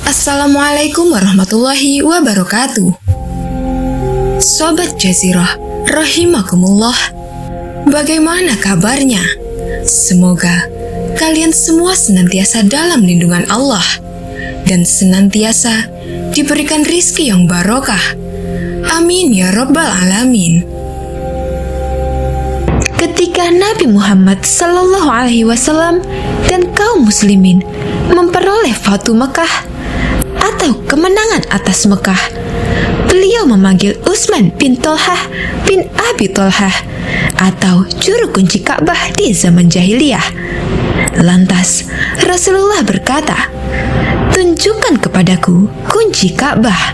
Assalamualaikum warahmatullahi wabarakatuh. Sobat Jazirah, rahimakumullah. Bagaimana kabarnya? Semoga kalian semua senantiasa dalam lindungan Allah dan senantiasa diberikan rizki yang barokah. Amin ya rabbal alamin. Ketika Nabi Muhammad SAW dan kaum muslimin memperoleh Fatu Mekah atau kemenangan atas Mekah, beliau memanggil Utsman bin Thalhah bin Abi Thalhah atau juru kunci Ka'bah di zaman jahiliyah. Lantas Rasulullah berkata, "Tunjukkan kepadaku kunci Ka'bah."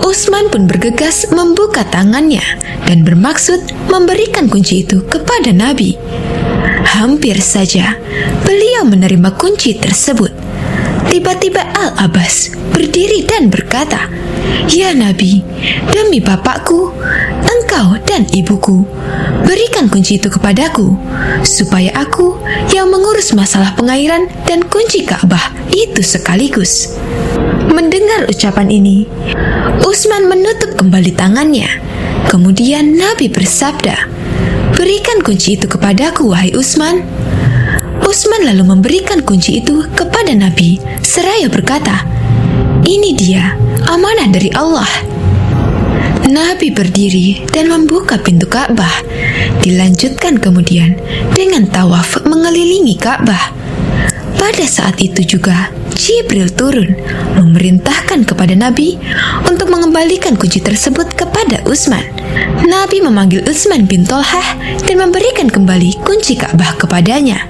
Utsman pun bergegas membuka tangannya dan bermaksud memberikan kunci itu kepada Nabi. Hampir saja beliau menerima kunci tersebut. Tiba-tiba Al-Abbas berdiri dan berkata, "Ya Nabi, demi bapakku, engkau dan ibuku, berikan kunci itu kepadaku, supaya aku yang mengurus masalah pengairan dan kunci Ka'bah itu sekaligus." Mendengar ucapan ini, Utsman menutup kembali tangannya. Kemudian Nabi bersabda, "Berikan kunci itu kepadaku, wahai Utsman." Utsman lalu memberikan kunci itu kepada Nabi seraya berkata, "Ini dia, amanah dari Allah." Nabi berdiri dan membuka pintu Ka'bah. Dilanjutkan kemudian dengan tawaf mengelilingi Ka'bah. Pada saat itu juga Jibril turun memerintahkan kepada Nabi untuk mengembalikan kunci tersebut kepada Utsman. Nabi memanggil Utsman bin Thalhah dan memberikan kembali kunci Ka'bah kepadanya.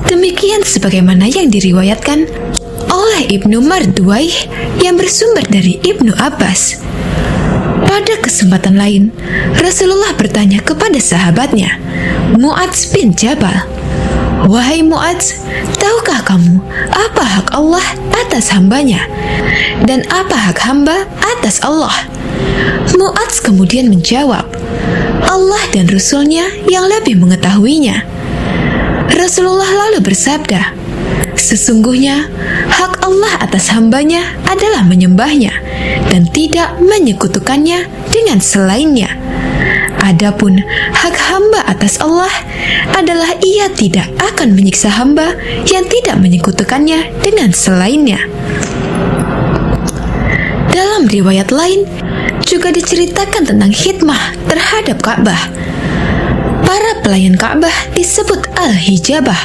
Demikian sebagaimana yang diriwayatkan oleh Ibnu Marduwaih yang bersumber dari Ibnu Abbas. Pada kesempatan lain, Rasulullah bertanya kepada sahabatnya, Mu'adz bin Jabal, "Wahai Mu'adz, tahukah kamu apa hak Allah atas hambanya dan apa hak hamba atas Allah?" Mu'adz kemudian menjawab, "Allah dan Rasul-Nya yang lebih mengetahuinya." Rasulullah lalu bersabda, "Sesungguhnya hak Allah atas hambanya adalah menyembahnya dan tidak menyekutukannya dengan selainnya. Adapun hak hamba atas Allah adalah ia tidak akan menyiksa hamba yang tidak menyekutukannya dengan selainnya." Dalam riwayat lain juga diceritakan tentang khidmah terhadap Ka'bah. Para pelayan Ka'bah disebut Al-Hijabah,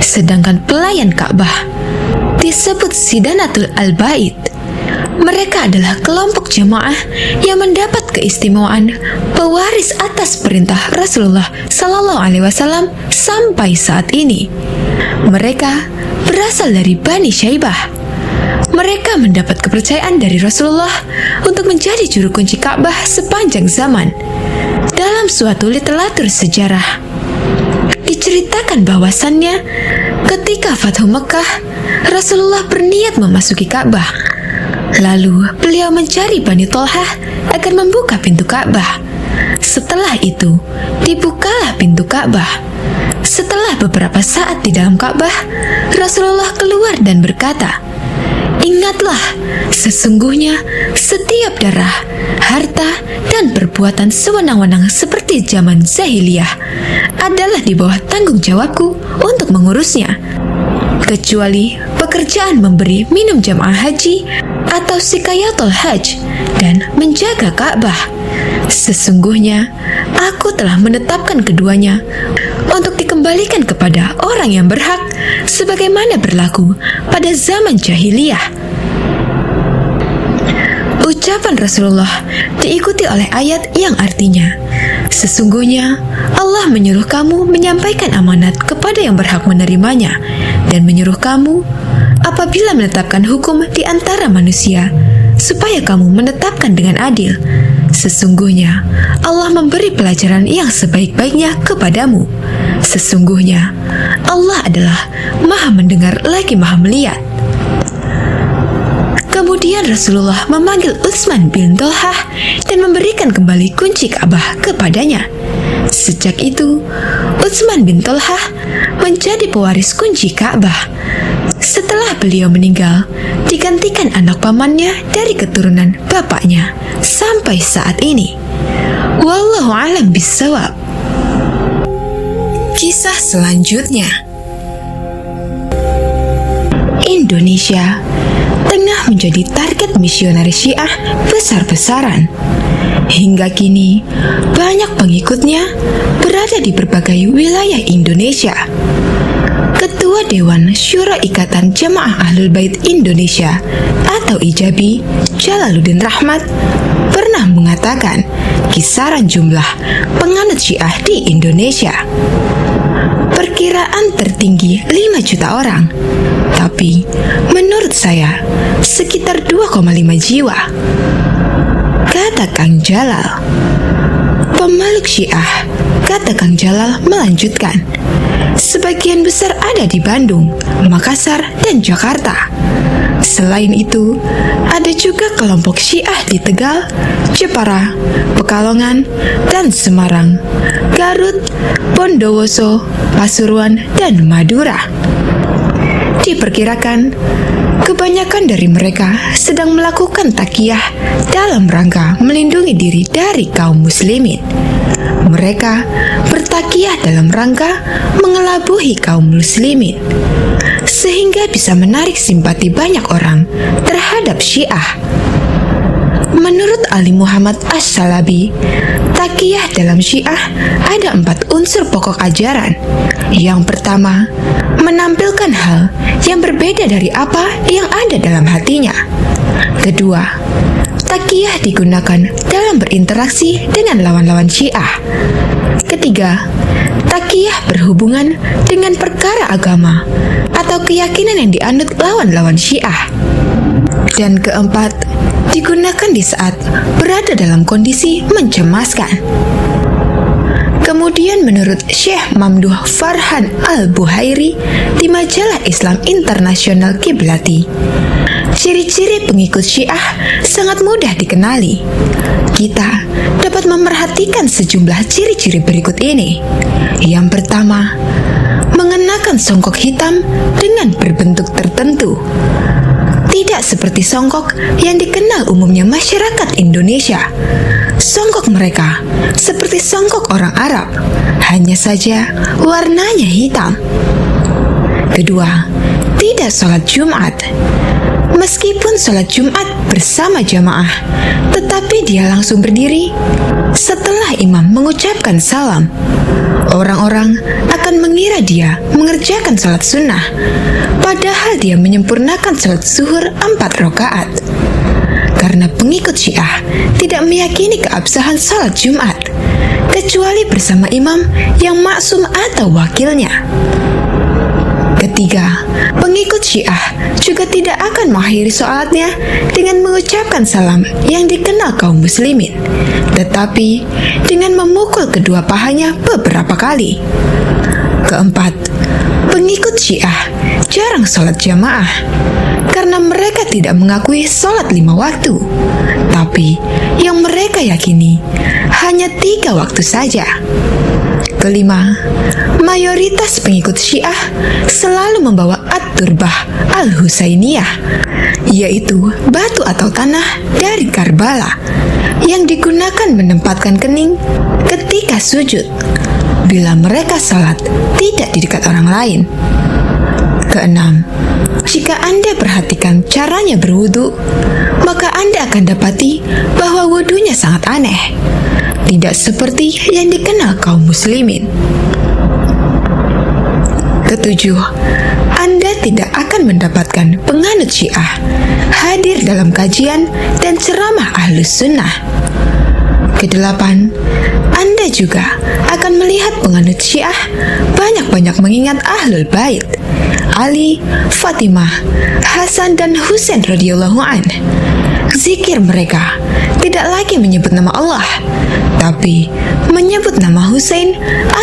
sedangkan pelayan Ka'bah disebut Sidanatul Al-Bait. Mereka adalah kelompok jemaah yang mendapat keistimewaan pewaris atas perintah Rasulullah Sallallahu Alaihi Wasallam sampai saat ini. Mereka berasal dari Bani Syaibah. Mereka mendapat kepercayaan dari Rasulullah untuk menjadi juru kunci Ka'bah sepanjang zaman. Dalam suatu literatur sejarah, diceritakan bahwasannya ketika Fathu Mekah, Rasulullah berniat memasuki Ka'bah. Lalu beliau mencari Bani Thalhah agar membuka pintu Ka'bah. Setelah itu, dibukalah pintu Ka'bah. Setelah beberapa saat di dalam Ka'bah, Rasulullah keluar dan berkata, "Ingatlah, sesungguhnya setiap darah, harta, dan perbuatan sewenang-wenang seperti zaman jahiliyah adalah di bawah tanggung jawabku untuk mengurusnya, kecuali pekerjaan memberi minum jamaah haji atau sikayatul hajj dan menjaga Ka'bah. Sesungguhnya aku telah menetapkan keduanya untuk dikembalikan kepada orang yang berhak sebagaimana berlaku pada zaman jahiliyah." Ucapan Rasulullah diikuti oleh ayat yang artinya, "Sesungguhnya Allah menyuruh kamu menyampaikan amanat kepada yang berhak menerimanya dan menyuruh kamu apabila menetapkan hukum di antara manusia supaya kamu menetapkan dengan adil. Sesungguhnya Allah memberi pelajaran yang sebaik-baiknya kepadamu. Sesungguhnya Allah adalah Maha mendengar lagi Maha melihat." Kemudian Rasulullah memanggil Utsman bin Thalhah dan memberikan kembali kunci Ka'bah kepadanya. Sejak itu, Utsman bin Thalhah menjadi pewaris kunci Ka'bah. Setelah beliau meninggal, digantikan anak pamannya dari keturunan bapaknya sampai saat ini. Wallahu a'lam bishawab. Kisah selanjutnya, Indonesia tengah menjadi target misionaris Syiah besar-besaran. Hingga kini, banyak pengikutnya berada di berbagai wilayah Indonesia. Ketua Dewan Syura Ikatan Jamaah Ahlul Bait Indonesia atau IJABI, Jalaluddin Rahmat, pernah mengatakan kisaran jumlah penganut Syiah di Indonesia. Perkiraan tertinggi 5 juta orang, tapi menurut saya sekitar 2,5 jiwa. Kata Kang Jalal. Pemeluk Syiah, kata Kang Jalal melanjutkan, sebagian besar ada di Bandung, Makassar, dan Jakarta. Selain itu, ada juga kelompok Syiah di Tegal, Jepara, Pekalongan, dan Semarang, Garut, Bondowoso, Pasuruan, dan Madura. Diperkirakan, kebanyakan dari mereka sedang melakukan takiyah dalam rangka melindungi diri dari kaum muslimin. Mereka bertakiyah dalam rangka mengelabuhi kaum muslimin, sehingga bisa menarik simpati banyak orang terhadap Syiah. Menurut Ali Muhammad As-Salabi, takiyah dalam Syiah ada 4 unsur pokok ajaran. Yang pertama, menampilkan hal yang berbeda dari apa yang ada dalam hatinya. Kedua, takiyah digunakan dalam berinteraksi dengan lawan-lawan Syiah. Ketiga, takiyah berhubungan dengan perkara agama atau keyakinan yang dianut lawan-lawan Syiah. Dan keempat, digunakan di saat berada dalam kondisi mencemaskan. Kemudian menurut Syekh Mamduh Farhan Al-Buhairi di majalah Islam Internasional Kiblati, ciri-ciri pengikut Syiah sangat mudah dikenali. Kita dapat memerhatikan sejumlah ciri-ciri berikut ini. Yang pertama, mengenakan songkok hitam dengan berbentuk tertentu. Tidak seperti songkok yang dikenal umumnya masyarakat Indonesia. Songkok mereka seperti songkok orang Arab, hanya saja warnanya hitam. Kedua, tidak sholat Jumat. Meskipun sholat Jumat bersama jamaah, tetapi dia langsung berdiri setelah imam mengucapkan salam. Orang-orang akan mengira dia mengerjakan sholat sunnah, padahal dia menyempurnakan sholat zuhur 4 rakaat. Karena pengikut Syiah tidak meyakini keabsahan sholat Jumat, kecuali bersama imam yang maksum atau wakilnya. Ketiga, pengikut Syiah juga tidak akan mengakhiri sholatnya dengan mengucapkan salam yang dikenal kaum muslimin, tetapi dengan memukul kedua pahanya beberapa kali. Keempat, pengikut Syiah jarang sholat jamaah karena mereka tidak mengakui sholat 5 waktu, tapi yang mereka yakini hanya 3 waktu saja. Kelima, mayoritas pengikut Syiah selalu membawa at-turbah al-Husainiyah, yaitu batu atau tanah dari Karbala yang digunakan menempatkan kening ketika sujud bila mereka salat tidak di dekat orang lain. Keenam, jika Anda perhatikan caranya berwudu, maka Anda akan dapati bahwa wudunya sangat aneh, tidak seperti yang dikenal kaum muslimin. Ketujuh, Anda tidak akan mendapatkan penganut Syiah hadir dalam kajian dan ceramah Ahlus Sunnah. Kedelapan, Anda juga akan melihat penganut Syiah banyak-banyak mengingat Ahlul Bait, Ali, Fatimah, Hasan, dan Husain radhiyallahu anhu. Zikir mereka tidak lagi menyebut nama Allah, tapi menyebut nama Husain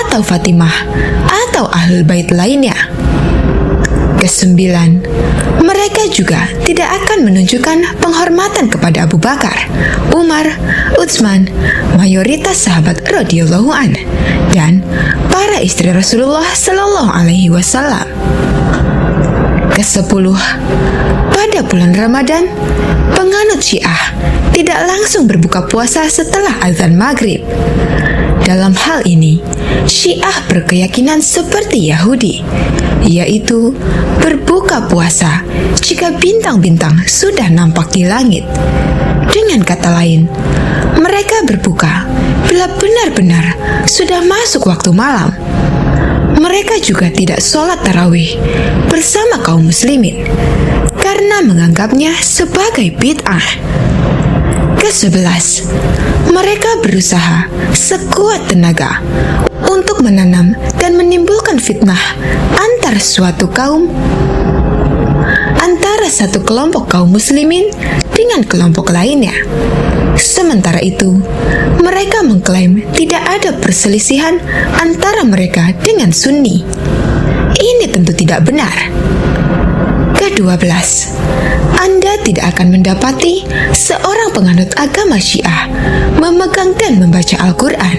atau Fatimah atau Ahlul Bait lainnya. Kesembilan, mereka juga tidak akan menunjukkan penghormatan kepada Abu Bakar, Umar, Utsman, mayoritas sahabat radhiyallahu anhu, dan para istri Rasulullah sallallahu alaihi wasallam. ke-10. Pada bulan Ramadan, penganut Syiah tidak langsung berbuka puasa setelah azan maghrib. Dalam hal ini, Syiah berkeyakinan seperti Yahudi, yaitu berbuka puasa jika bintang-bintang sudah nampak di langit. Dengan kata lain, mereka berbuka bila benar-benar sudah masuk waktu malam. Mereka juga tidak sholat tarawih bersama kaum muslimin karena menganggapnya sebagai bid'ah. Ke-11, mereka berusaha sekuat tenaga untuk menanam dan menimbulkan fitnah antara satu kelompok kaum muslimin dengan kelompok lainnya. Sementara itu, mereka mengklaim tidak ada perselisihan antara mereka dengan Sunni. Ini tentu tidak benar. Ke-12, Anda tidak akan mendapati seorang penganut agama Syiah memegang dan membaca Al-Quran,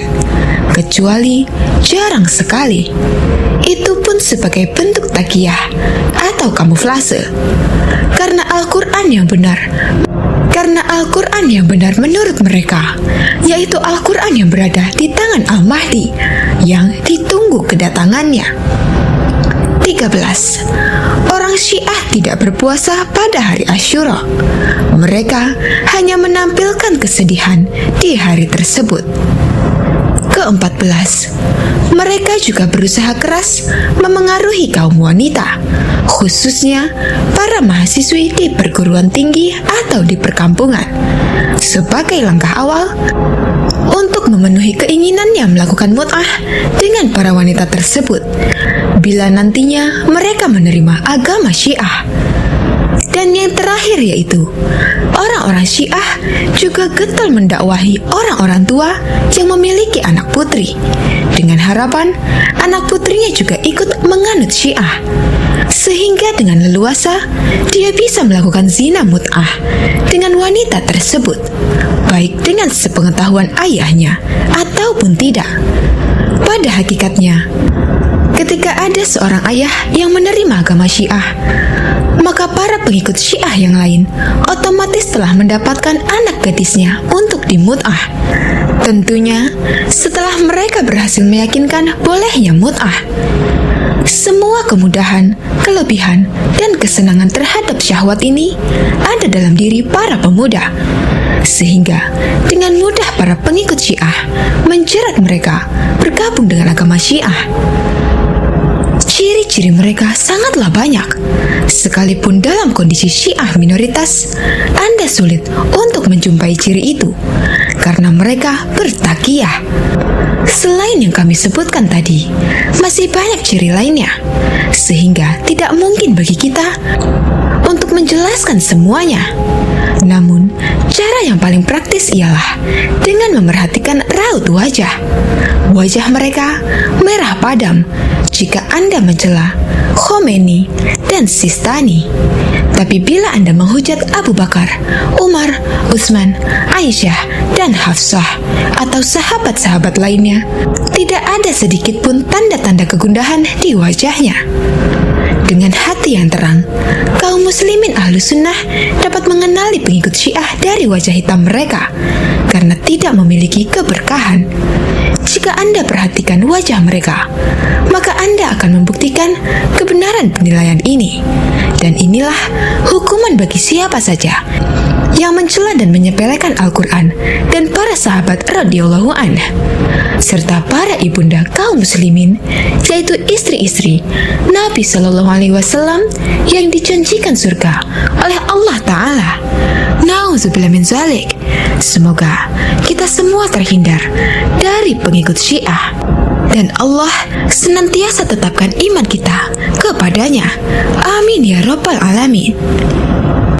kecuali jarang sekali. Itu pun sebagai bentuk takiyah atau kamuflase. Karena Al-Quran yang benar menurut mereka, yaitu Al-Quran yang berada di tangan Al-Mahdi yang ditunggu kedatangannya. 13. Orang Syiah tidak berpuasa pada hari Asyura. Mereka hanya menampilkan kesedihan di hari tersebut. Ke-14, mereka juga berusaha keras memengaruhi kaum wanita, khususnya para mahasiswi di perguruan tinggi atau di perkampungan, sebagai langkah awal untuk memenuhi keinginannya melakukan mut'ah dengan para wanita tersebut bila nantinya mereka menerima agama Syiah. Dan yang terakhir yaitu, orang-orang Syiah juga getol mendakwahi orang-orang tua yang memiliki anak putri, dengan harapan anak putrinya juga ikut menganut Syiah, sehingga dengan leluasa dia bisa melakukan zina mut'ah dengan wanita tersebut, baik dengan sepengetahuan ayahnya ataupun tidak. Pada hakikatnya, ketika ada seorang ayah yang menerima agama Syiah, maka para pengikut Syiah yang lain otomatis telah mendapatkan anak gadisnya untuk dimut'ah. Tentunya setelah mereka berhasil meyakinkan bolehnya mut'ah. Semua kemudahan, kelebihan, dan kesenangan terhadap syahwat ini ada dalam diri para pemuda, sehingga dengan mudah para pengikut Syiah menjerat mereka bergabung dengan agama Syiah. Ciri-ciri mereka sangatlah banyak. Sekalipun dalam kondisi Syiah minoritas, Anda sulit untuk menjumpai ciri itu karena mereka bertakiyah. Selain yang kami sebutkan tadi, masih banyak ciri lainnya, sehingga tidak mungkin bagi kita untuk menjelaskan semuanya. Namun, cara yang paling praktis ialah dengan memerhatikan raut wajah. Wajah mereka merah padam jika Anda mencela Khomeini dan Sistani. Tapi bila Anda menghujat Abu Bakar, Umar, Utsman, Aisyah, dan Hafsah atau sahabat-sahabat lainnya, tidak ada sedikit pun tanda-tanda kegundahan di wajahnya. Dengan hati yang terang, kaum muslimin ahlu sunnah dapat mengenali pengikut Syiah dari wajah hitam mereka karena tidak memiliki keberkahan. Jika Anda perhatikan wajah mereka, maka Anda akan membuktikan kebenaran penilaian ini. Dan inilah hukuman bagi siapa saja yang mencela dan menyepelekan Al-Quran dan para sahabat radhiyallahu anhu, serta para ibunda kaum muslimin, yaitu istri-istri Nabi Shallallahu Alaihi Wasallam yang dijanjikan surga oleh Allah Ta'ala. Nauzubillah min zalik. Semoga kita semua terhindar dari pengikut Syiah dan Allah senantiasa tetapkan iman kita kepadanya. Amin ya rabbal alamin.